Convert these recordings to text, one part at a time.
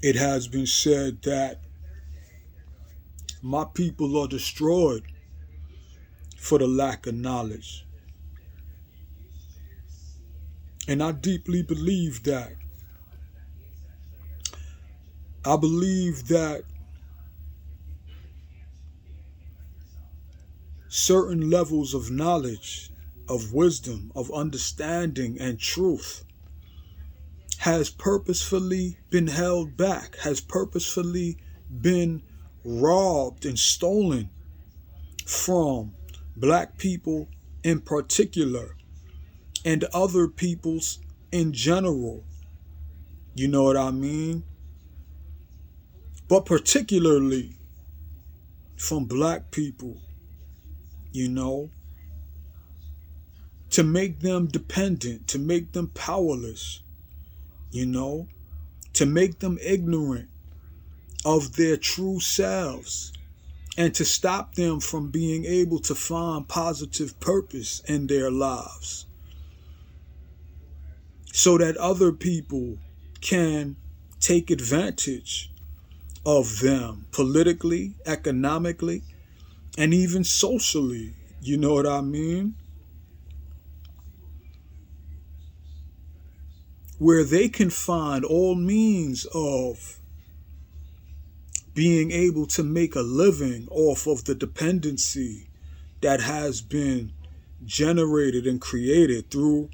It has been said that my people are destroyed for the lack of knowledge. And I deeply believe that. I believe that certain levels of knowledge, of wisdom, of understanding, and truth has purposefully been held back, has purposefully been robbed and stolen from black people in particular and other peoples in general. You know what I mean? But particularly from black people, you know, to make them dependent, to make them powerless, you know, to make them ignorant of their true selves, and to stop them from being able to find positive purpose in their lives so that other people can take advantage of them politically, economically, and even socially. You know what I mean? Where they can find all means of being able to make a living off of the dependency that has been generated and created through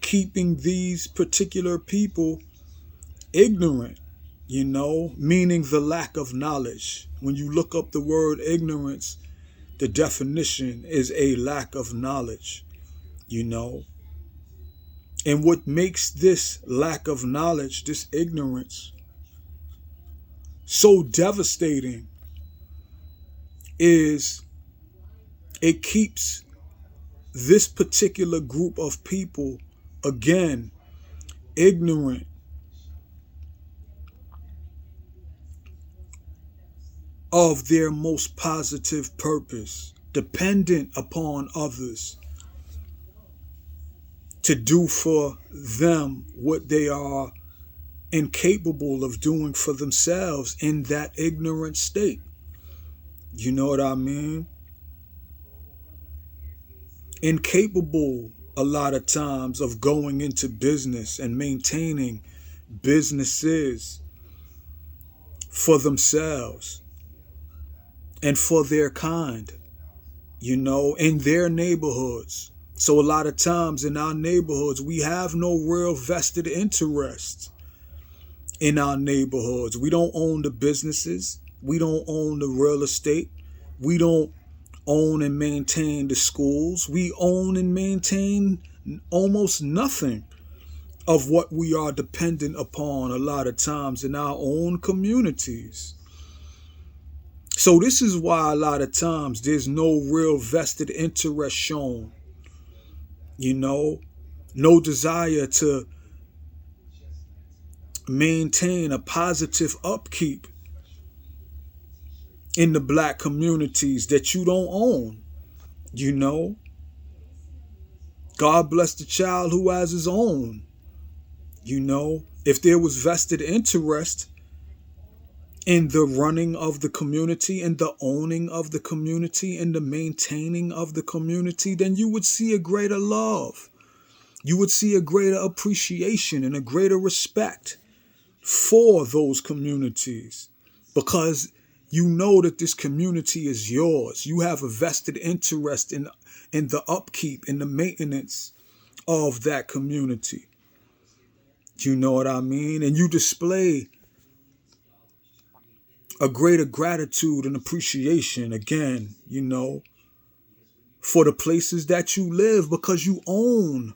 keeping these particular people ignorant, you know, meaning the lack of knowledge. When you look up the word ignorance, the definition is a lack of knowledge, you know. And what makes this lack of knowledge, this ignorance, so devastating is it keeps this particular group of people, again, ignorant of their most positive purpose, dependent upon others to do for them what they are incapable of doing for themselves in that ignorant state. You know what I mean? Incapable a lot of times of going into business and maintaining businesses for themselves and for their kind, you know, in their neighborhoods. So a lot of times in our neighborhoods, we have no real vested interest in our neighborhoods. We don't own the businesses. We don't own the real estate. We don't own and maintain the schools. We own and maintain almost nothing of what we are dependent upon a lot of times in our own communities. So this is why a lot of times there's no real vested interest shown, you know, no desire to maintain a positive upkeep in the black communities that you don't own, you know. God bless the child who has his own, you know. If there was vested interest in the running of the community, in the owning of the community, in the maintaining of the community, then you would see a greater love. You would see a greater appreciation and a greater respect for those communities, because you know that this community is yours. You have a vested interest in the upkeep, in the maintenance of that community. You know what I mean? And you display a greater gratitude and appreciation, again, you know, for the places that you live, because you own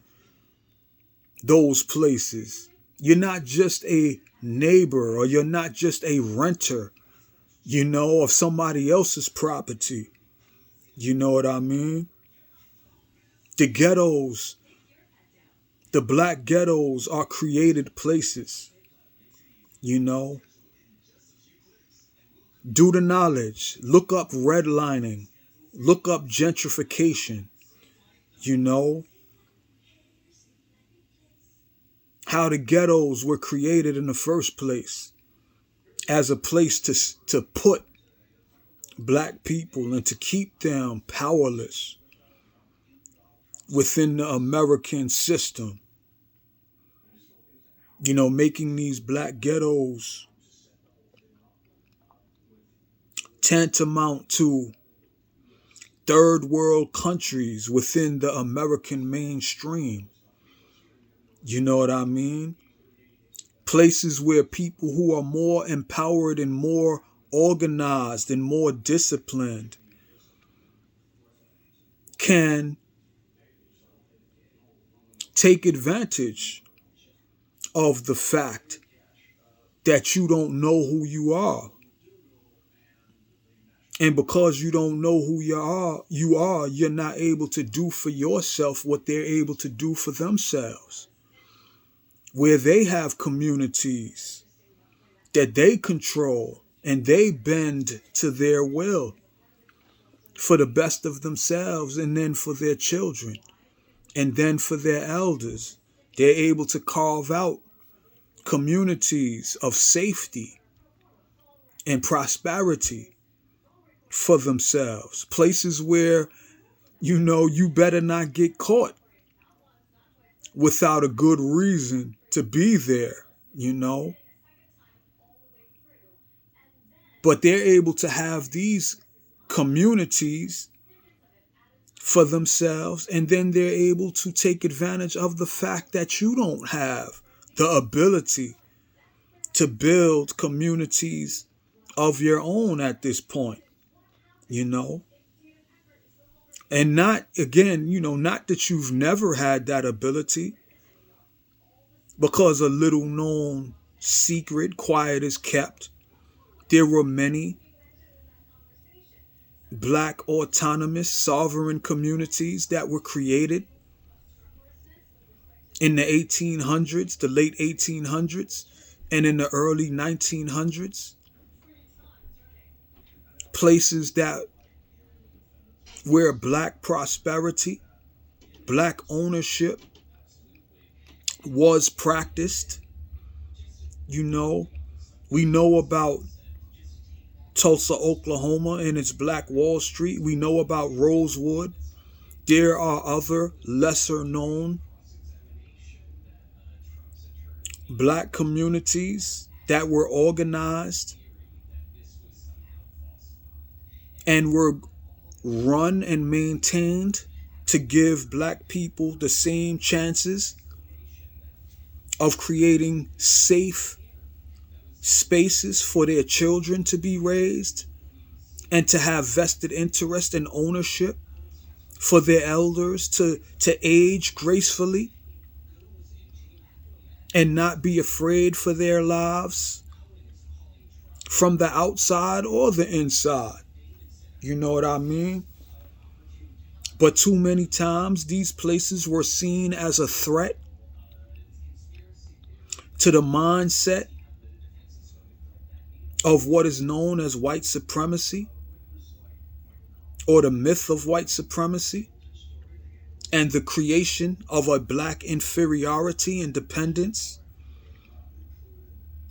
those places. You're not just a neighbor, or you're not just a renter, you know, of somebody else's property. You know what I mean? The ghettos, the black ghettos are created places, you know. Do the knowledge, look up redlining, look up gentrification, you know. how the ghettos were created in the first place as a place to put black people and to keep them powerless within the American system. You know, making these black ghettos tantamount to third world countries within the American mainstream. You know what I mean? Places where people who are more empowered and more organized and more disciplined can take advantage of the fact that you don't know who you are. And because you don't know who you're not able to do for yourself what they're able to do for themselves. Where they have communities that they control and they bend to their will for the best of themselves and then for their children and then for their elders. They're able to carve out communities of safety and prosperity for themselves. Places where, you know, you better not get caught without a good reason to be there, you know. But they're able to have these communities for themselves, and then they're able to take advantage of the fact that you don't have the ability to build communities of your own at this point, you know. And not, again, you know, not that you've never had that ability, because a little known secret, quiet is kept. There were many black autonomous sovereign communities that were created in the 1800s, the late 1800s, and in the early 1900s. Places that where black prosperity, black ownership was practiced. You know, we know about Tulsa, Oklahoma and its Black Wall Street. We know about Rosewood. There are other lesser known black communities that were organized and were run and maintained to give black people the same chances of creating safe spaces for their children to be raised and to have vested interest and ownership for their elders to age gracefully and not be afraid for their lives from the outside or the inside. You know what I mean? But too many times these places were seen as a threat to the mindset of what is known as white supremacy, or the myth of white supremacy, and the creation of a black inferiority and dependence.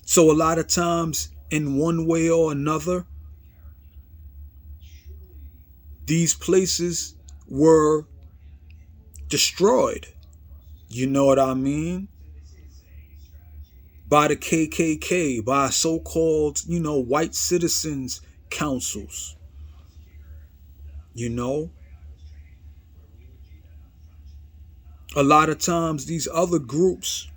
So a lot of times, in one way or another, these places were destroyed. You know what I mean? By the KKK, by so-called, you know, white citizens councils. You know? A lot of times these other groups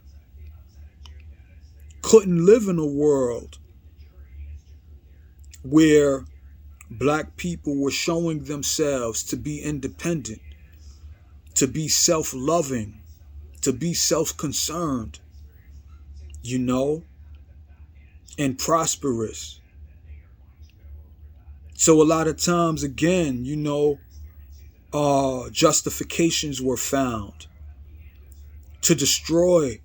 couldn't live in a world where black people were showing themselves to be independent, to be self-loving, to be self-concerned, you know, and prosperous. So a lot of times, again, you know, justifications were found to destroy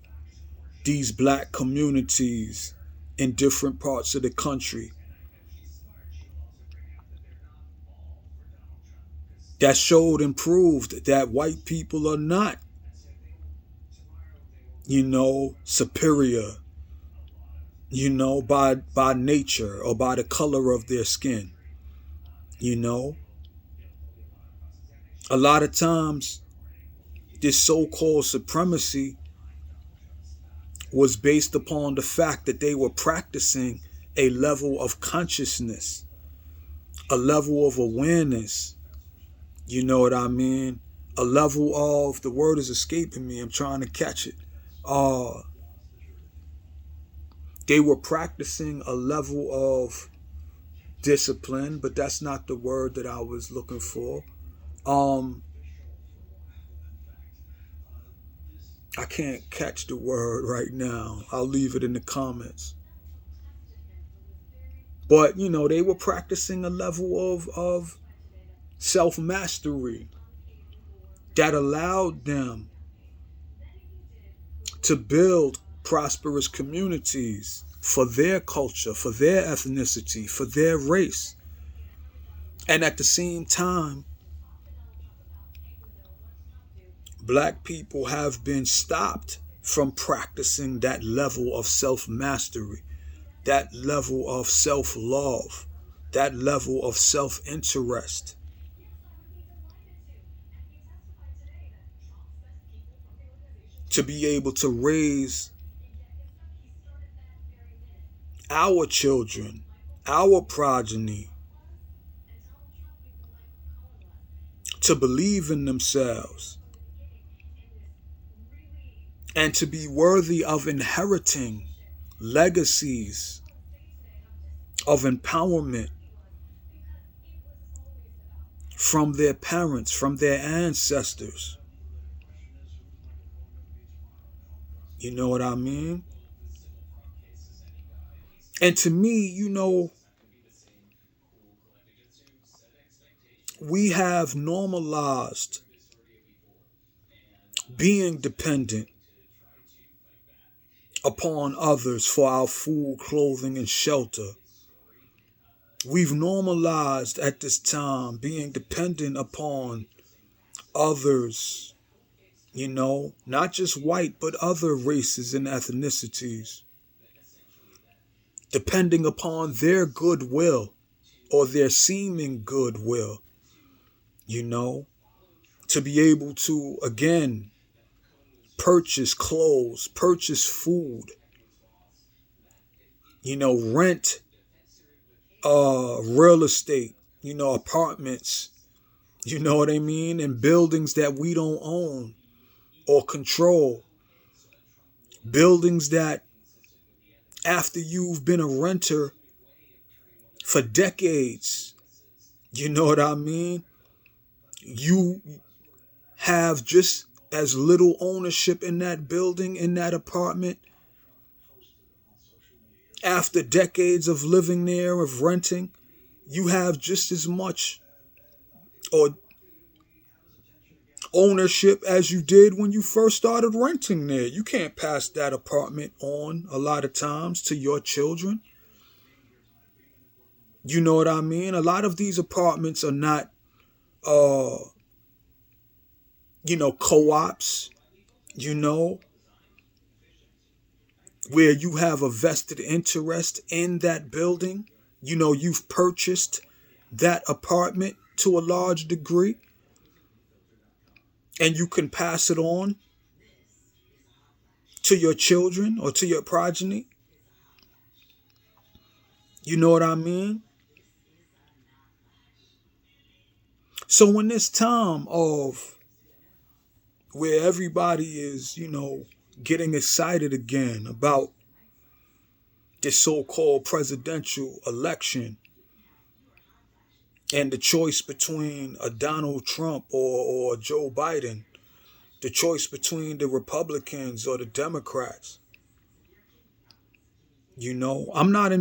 these black communities in different parts of the country. That showed and proved that white people are not, superior, by nature or by the color of their skin. You know, a lot of times this so-called supremacy was based upon the fact that they were practicing a level of consciousness, a level of awareness. You know what I mean? A level of, the word is escaping me, I'm trying to catch it. They were practicing a level of discipline, but that's not the word that I was looking for. I can't catch the word right now. I'll leave it in the comments. But, they were practicing a level of self-mastery that allowed them to build prosperous communities for their culture, for their ethnicity, for their race. And at the same time, Black people have been stopped from practicing that level of self-mastery, that level of self-love, that level of self-interest. To be able to raise our children, our progeny, to believe in themselves, and to be worthy of inheriting legacies of empowerment from their parents, from their ancestors. You know what I mean? And to me, we have normalized being dependent upon others for our food, clothing, and shelter. We've normalized at this time being dependent upon others, not just white, but other races and ethnicities, depending upon their goodwill or their seeming goodwill, to be able to, again, purchase clothes, purchase food, rent real estate, apartments, you know what I mean, and buildings that we don't own or control. Buildings that, after you've been a renter for decades, you know what I mean, you have just as little ownership in that building, in that apartment, after decades of living there, of renting. You have just as much or ownership as you did when you first started renting there. You can't pass that apartment on a lot of times to your children. You know what I mean? A lot of these apartments are not, co-ops, where you have a vested interest in that building. You've purchased that apartment to a large degree, and you can pass it on to your children or to your progeny. You know what I mean? So in this time of where everybody is, getting excited again about this so-called presidential election and the choice between a Donald Trump or Joe Biden, the choice between the Republicans or the Democrats, I'm not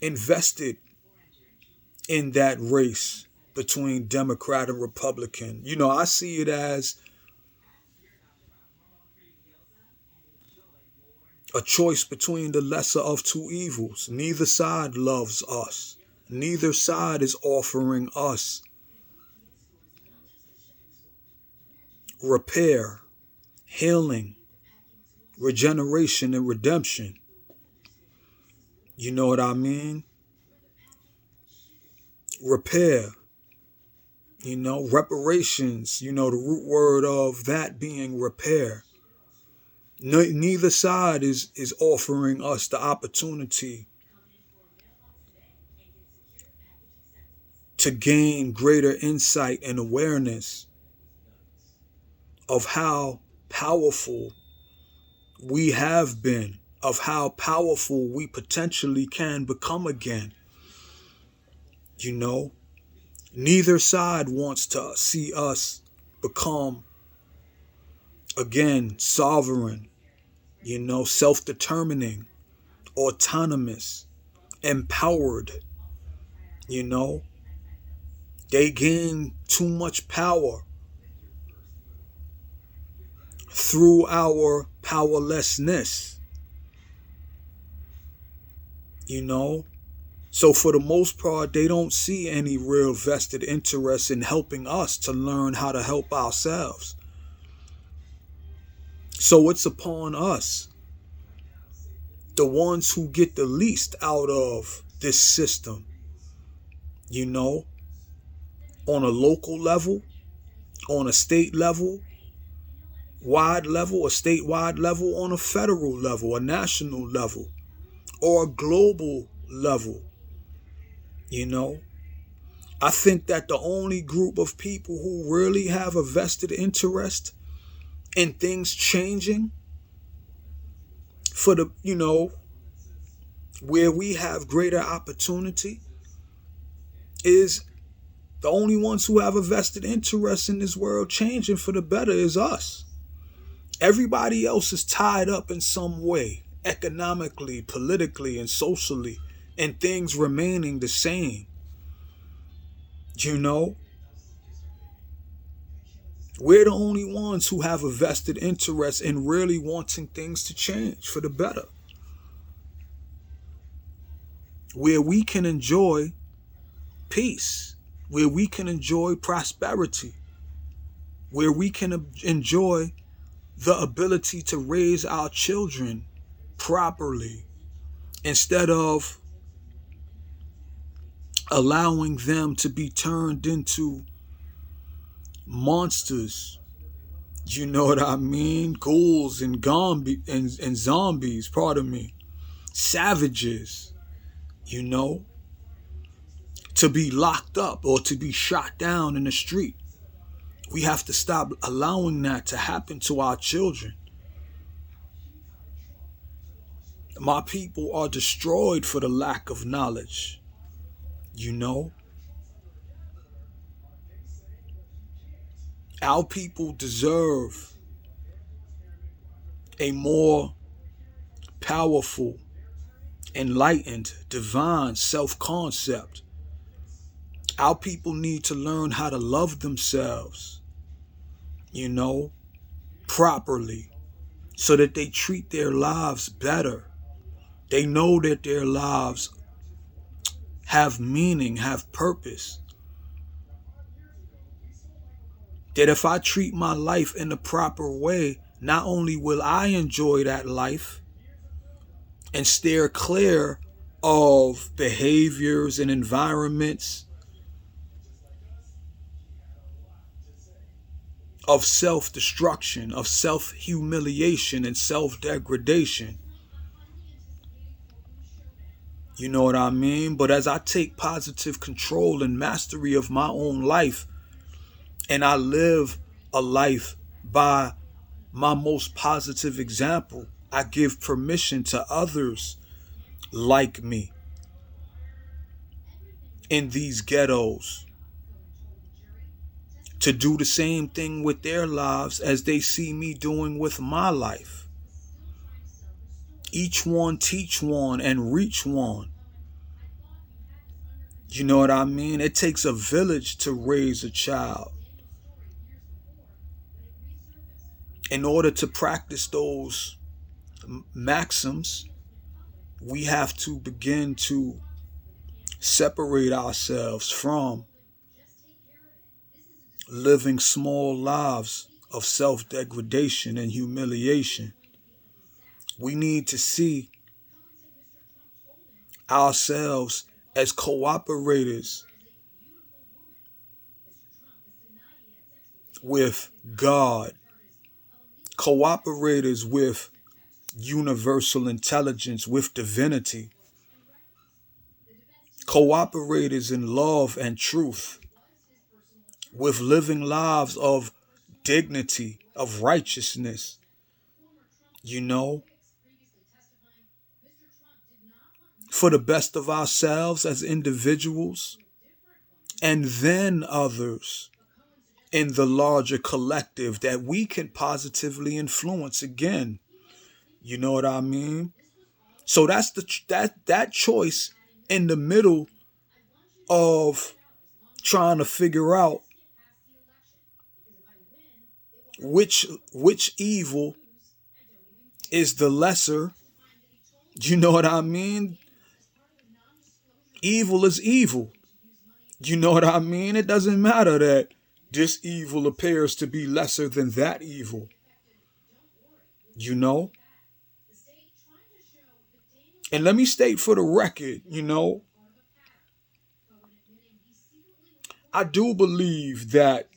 invested in that race between Democrat and Republican. I see it as a choice between the lesser of two evils. Neither side loves us. Neither side is offering us repair, healing, regeneration, and redemption. You know what I mean? Repair, reparations, the root word of that being repair. Neither side is offering us the opportunity to gain greater insight and awareness of how powerful we have been, of how powerful we potentially can become again. Neither side wants to see us become again sovereign, self-determining, autonomous, empowered. They gain too much power through our powerlessness. So for the most part, they don't see any real vested interest in helping us to learn how to help ourselves. So it's upon us, the ones who get the least out of this system, on a local level, on a state level, a statewide level, on a federal level, a national level, or a global level. I think that the only group of people who really have a vested interest in things changing for where we have greater opportunity is the only ones who have a vested interest in this world changing for the better is us. Everybody else is tied up in some way, economically, politically, and socially, and things remaining the same. We're the only ones who have a vested interest in really wanting things to change for the better, where we can enjoy peace, where we can enjoy prosperity, where we can enjoy the ability to raise our children properly instead of allowing them to be turned into monsters. You know what I mean? Ghouls and zombies, pardon me. Savages, to be locked up or to be shot down in the street. We have to stop allowing that to happen to our children. My people are destroyed for the lack of knowledge. Our people deserve a more powerful, enlightened, divine self-concept. Our people need to learn how to love themselves, properly, so that they treat their lives better. They know that their lives have meaning, have purpose. That if I treat my life in the proper way, not only will I enjoy that life and steer clear of behaviors and environments of self-destruction, of self-humiliation and self-degradation. You know what I mean? But as I take positive control and mastery of my own life, and I live a life by my most positive example, I give permission to others like me in these ghettos to do the same thing with their lives as they see me doing with my life. Each one teach one and reach one. You know what I mean? It takes a village to raise a child. In order to practice those maxims, we have to begin to separate ourselves from living small lives of self-degradation and humiliation. We need to see ourselves as cooperators with God, cooperators with universal intelligence, with divinity, cooperators in love and truth, with living lives of dignity, of righteousness, you know, for the best of ourselves as individuals, and then others in the larger collective that we can positively influence again. You know what I mean? So that's that choice in the middle of trying to figure out which evil is the lesser. You know what I mean? Evil is evil. You know what I mean? It doesn't matter that this evil appears to be lesser than that evil. You know? And let me state for the record, I do believe that,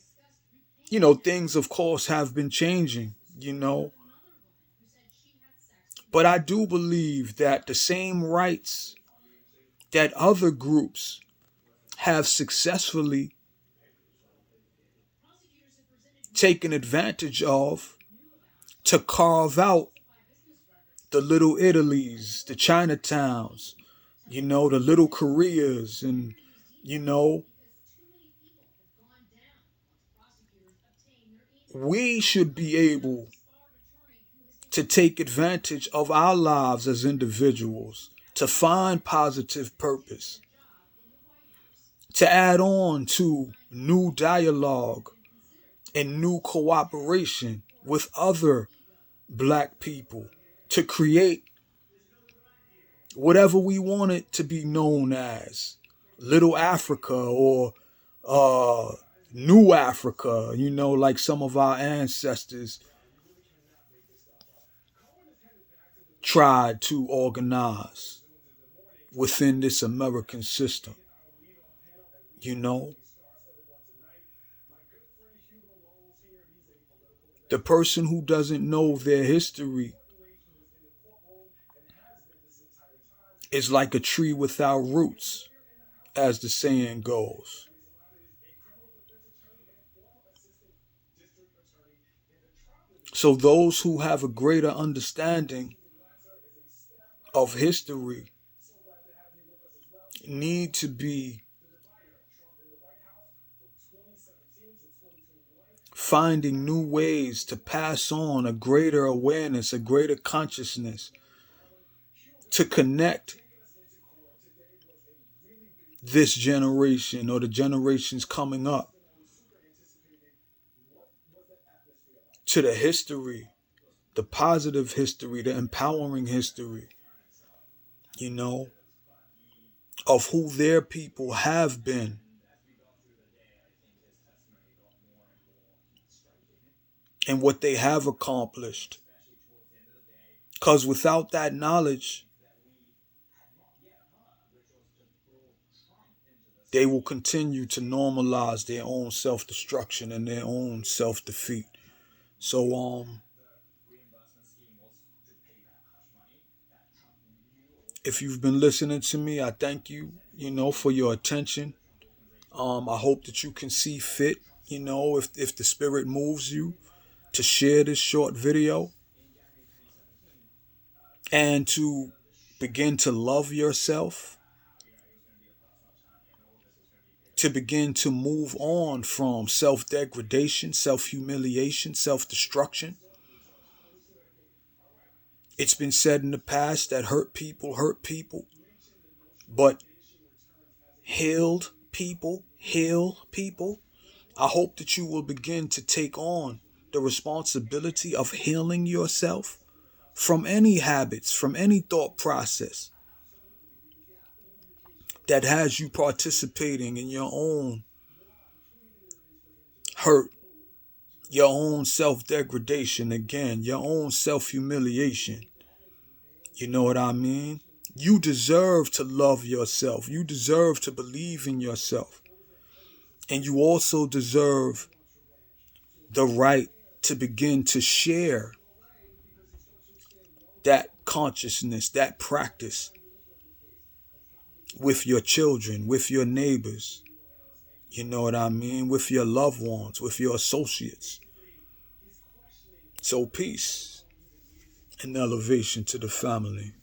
things of course have been changing, but I do believe that the same rights that other groups have successfully taken advantage of to carve out the little Italies, the Chinatowns, the little Koreas, and, you know, we should be able to take advantage of our lives as individuals, to find positive purpose, to add on to new dialogue and new cooperation with other black people, to create whatever we want it to be known as, Little Africa or uh, New Africa, like some of our ancestors tried to organize within this American system. You know, the person who doesn't know their history is like a tree without roots, as the saying goes. So those who have a greater understanding of history need to be finding new ways to pass on a greater awareness, a greater consciousness, to connect this generation or the generations coming up to the history, the positive history, the empowering history, you know, of who their people have been and what they have accomplished. Because without that knowledge, they will continue to normalize their own self-destruction and their own self-defeat. So, if you've been listening to me, I thank you, for your attention. I hope that you can see fit, if the spirit moves you to share this short video and to begin to love yourself, to begin to move on from self-degradation, self-humiliation, self-destruction. It's been said in the past that hurt people, but healed people heal people. I hope that you will begin to take on the responsibility of healing yourself from any habits, from any thought process that has you participating in your own hurt your own self-degradation again, your own self-humiliation. You know what I mean? You deserve to love yourself. You deserve to believe in yourself. And you also deserve the right to begin to share that consciousness, that practice with your children, with your neighbors. You know what I mean? With your loved ones, with your associates. So peace and elevation to the family.